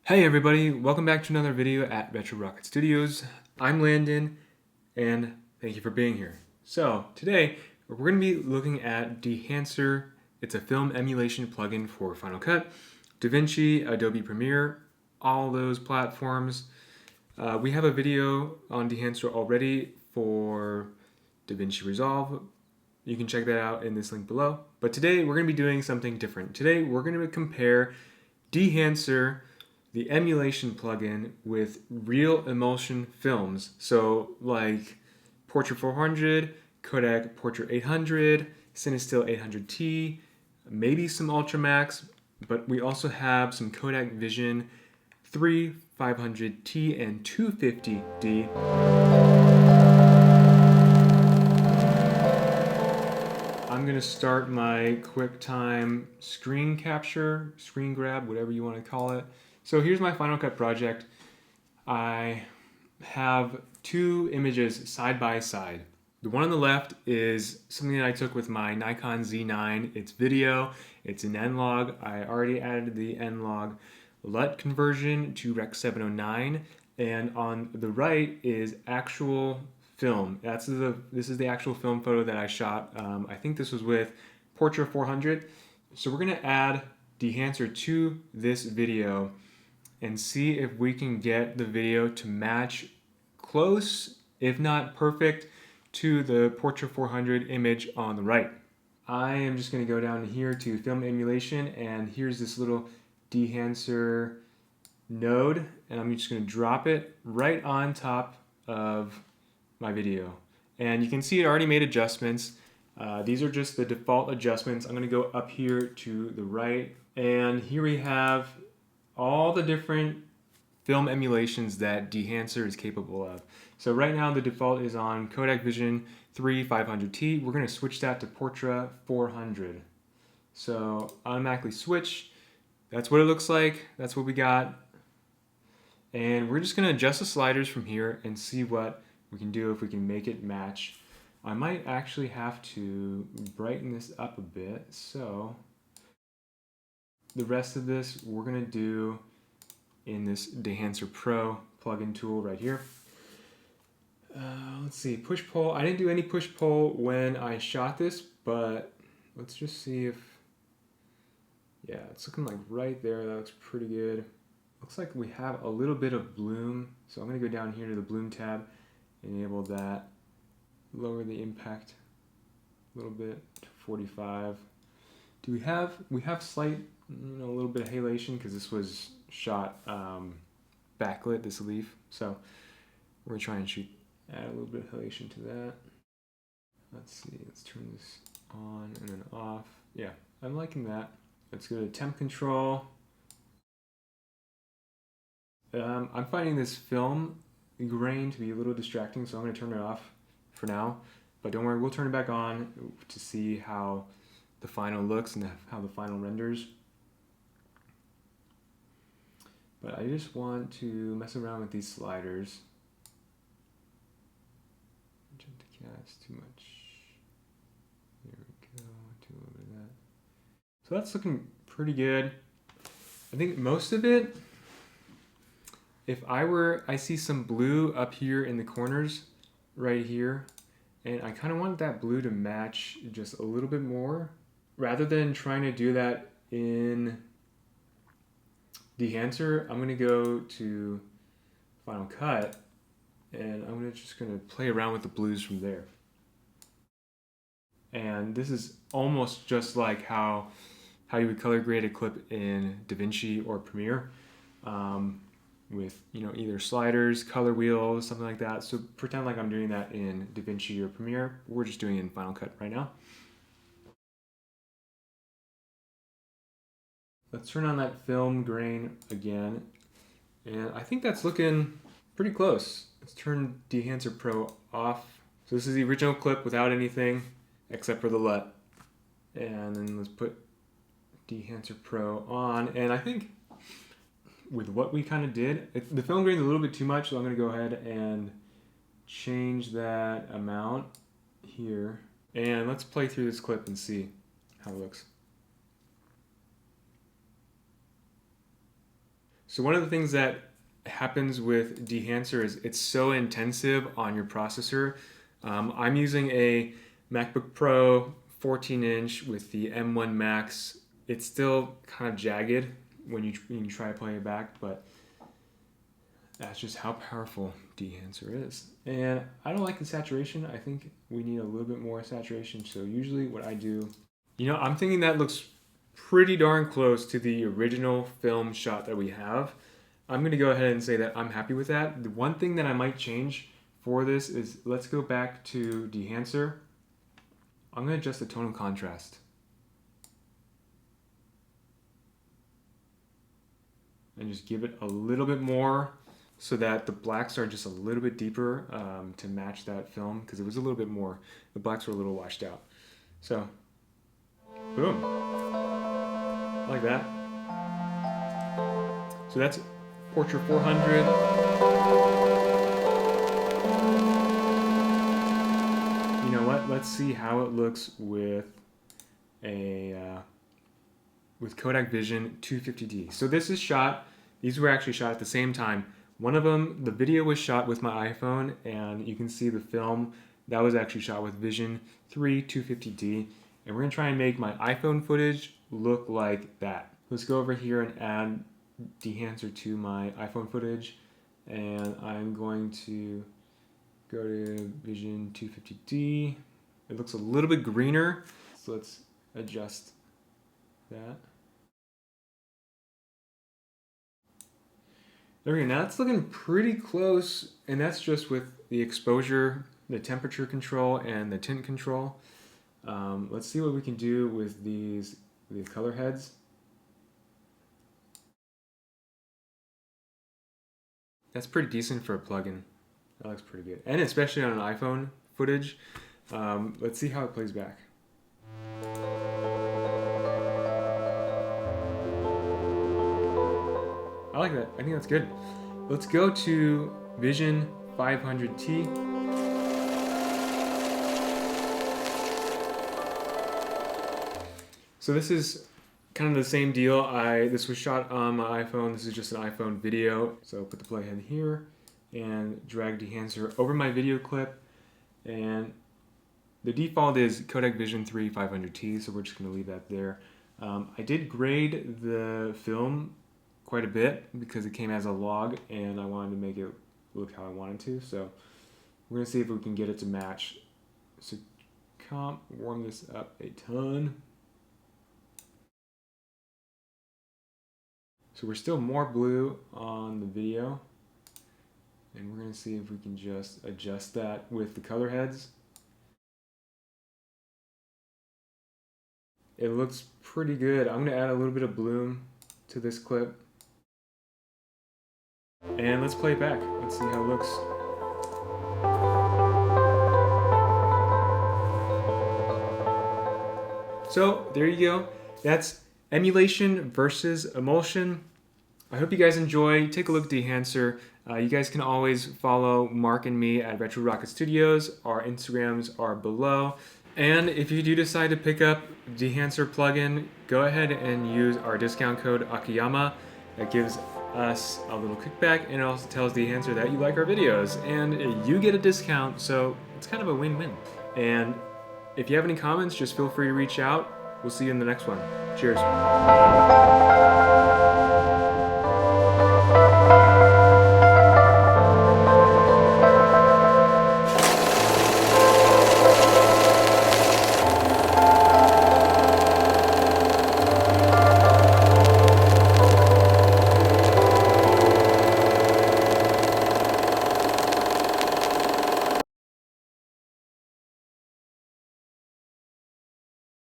Hey everybody, welcome back to another video at Retro Rocket Studios. I'm Landon and thank you for being here. So today we're going to be looking at Dehancer. It's a film emulation plugin for Final Cut, DaVinci, Adobe Premiere, all those platforms. We have a video on Dehancer already for DaVinci Resolve. You can check that out in this link below. But today we're going to be doing something different. Today we're going to compare Dehancer, the emulation plugin, with real emulsion films. So like Portra 400, Kodak Portra 800, Cinestill 800T, maybe some Ultramax, but we also have some Kodak Vision 3, 500T, and 250D. I'm going to start my QuickTime screen capture, screen grab, whatever you want to call it. So here's my Final Cut project. I have two images side by side. The one on the left is something that I took with my Nikon Z9. It's video, it's an N-Log. I already added the N-Log LUT conversion to Rec 709. And on the right is actual film. This is the actual film photo that I shot. I think this was with Portra 400. So we're gonna add Dehancer to this video and see if we can get the video to match close, if not perfect, to the Portra 400 image on the right. I am just going to go down here to Film Emulation, and here's this little Dehancer node, and I'm just going to drop it right on top of my video. And you can see it already made adjustments. These are just the default adjustments. I'm going to go up here to the right, and here we have all the different film emulations that Dehancer is capable of. So right now the default is on Kodak Vision 3 500T. We're going to switch that to Portra 400. So automatically switch. That's what it looks like. That's what we got. And we're just going to adjust the sliders from here and see what we can do, if we can make it match. I might actually have to brighten this up a bit. So the rest of this we're going to do in this Dehancer Pro plugin tool right here. Let's see, push-pull. I didn't do any push-pull when I shot this, but let's just see if, yeah, it's looking like right there. That looks pretty good. Looks like we have a little bit of bloom. So I'm going to go down here to the bloom tab, enable that, lower the impact a little bit to 45. We have slight, a little bit of halation because this was shot backlit, this leaf. So we're going to add a little bit of halation to that. Let's see, let's turn this on and then off. Yeah, I'm liking that. Let's go to temp control. I'm finding this film grain to be a little distracting, so I'm going to turn it off for now. But don't worry, we'll turn it back on to see how the final looks and how the final renders. But I just want to mess around with these sliders. Jump to cast too much. There we go. Do a little bit of that. So that's looking pretty good. I think most of it, I see some blue up here in the corners, right here, and I kind of want that blue to match just a little bit more. Rather than trying to do that in Dehancer, I'm going to go to Final Cut, and I'm just going to play around with the blues from there. And this is almost just like how you would color grade a clip in DaVinci or Premiere, with either sliders, color wheels, something like that. So pretend like I'm doing that in DaVinci or Premiere. We're just doing it in Final Cut right now. Let's turn on that film grain again, and I think that's looking pretty close. Let's turn Dehancer Pro off. So this is the original clip without anything except for the LUT. And then let's put Dehancer Pro on, and I think with what we kind of did, the film grain is a little bit too much, so I'm going to go ahead and change that amount here. And let's play through this clip and see how it looks. So one of the things that happens with Dehancer is it's so intensive on your processor. I'm using a MacBook Pro 14-inch with the M1 Max. It's still kind of jagged when you try to play it back, but that's just how powerful Dehancer is. And I don't like the saturation. I think we need a little bit more saturation. So usually what I do, I'm thinking that looks pretty darn close to the original film shot that we have. I'm going to go ahead and say that I'm happy with that. The one thing that I might change for this is, let's go back to Dehancer. I'm going to adjust the tonal contrast. And just give it a little bit more so that the blacks are just a little bit deeper to match that film, because it was a little bit more, the blacks were a little washed out. So, boom. Like that. So that's Portra 400. You know what? Let's see how it looks with with Kodak Vision 250D. So this is shot. These were actually shot at the same time. One of them, the video was shot with my iPhone, and you can see the film that was actually shot with Vision 3 250D. And we're gonna try and make my iPhone footage look like that. Let's go over here and add Dehancer to my iPhone footage, and I'm going to go to Vision 250D. It looks a little bit greener, so let's adjust that. There we go. Now it's looking pretty close, and that's just with the exposure, the temperature control, and the tint control. Let's see what we can do with these color heads. That's pretty decent for a plugin. That looks pretty good, and especially on an iPhone footage. Let's see how it plays back. I like that. I think that's good. Let's go to Vision 500T. So this is kind of the same deal. This was shot on my iPhone. This is just an iPhone video. So put the playhead here and drag Dehancer over my video clip. And the default is Kodak Vision 3 500T, so we're just going to leave that there. I did grade the film quite a bit because it came as a log, and I wanted to make it look how I wanted to. So we're going to see if we can get it to match. So comp, warm this up a ton. So we're still more blue on the video, and we're going to see if we can just adjust that with the color heads. It looks pretty good. I'm going to add a little bit of bloom to this clip. And let's play it back. Let's see how it looks. So there you go. That's Emulation versus Emulsion. I hope you guys enjoy. Take a look at Dehancer. You guys can always follow Mark and me at Retro Rocket Studios. Our Instagrams are below. And if you do decide to pick up Dehancer plugin, go ahead and use our discount code Akiyama. That gives us a little kickback, and it also tells Dehancer that you like our videos, and you get a discount, so it's kind of a win-win. And if you have any comments, just feel free to reach out. We'll see you in the next one. Cheers.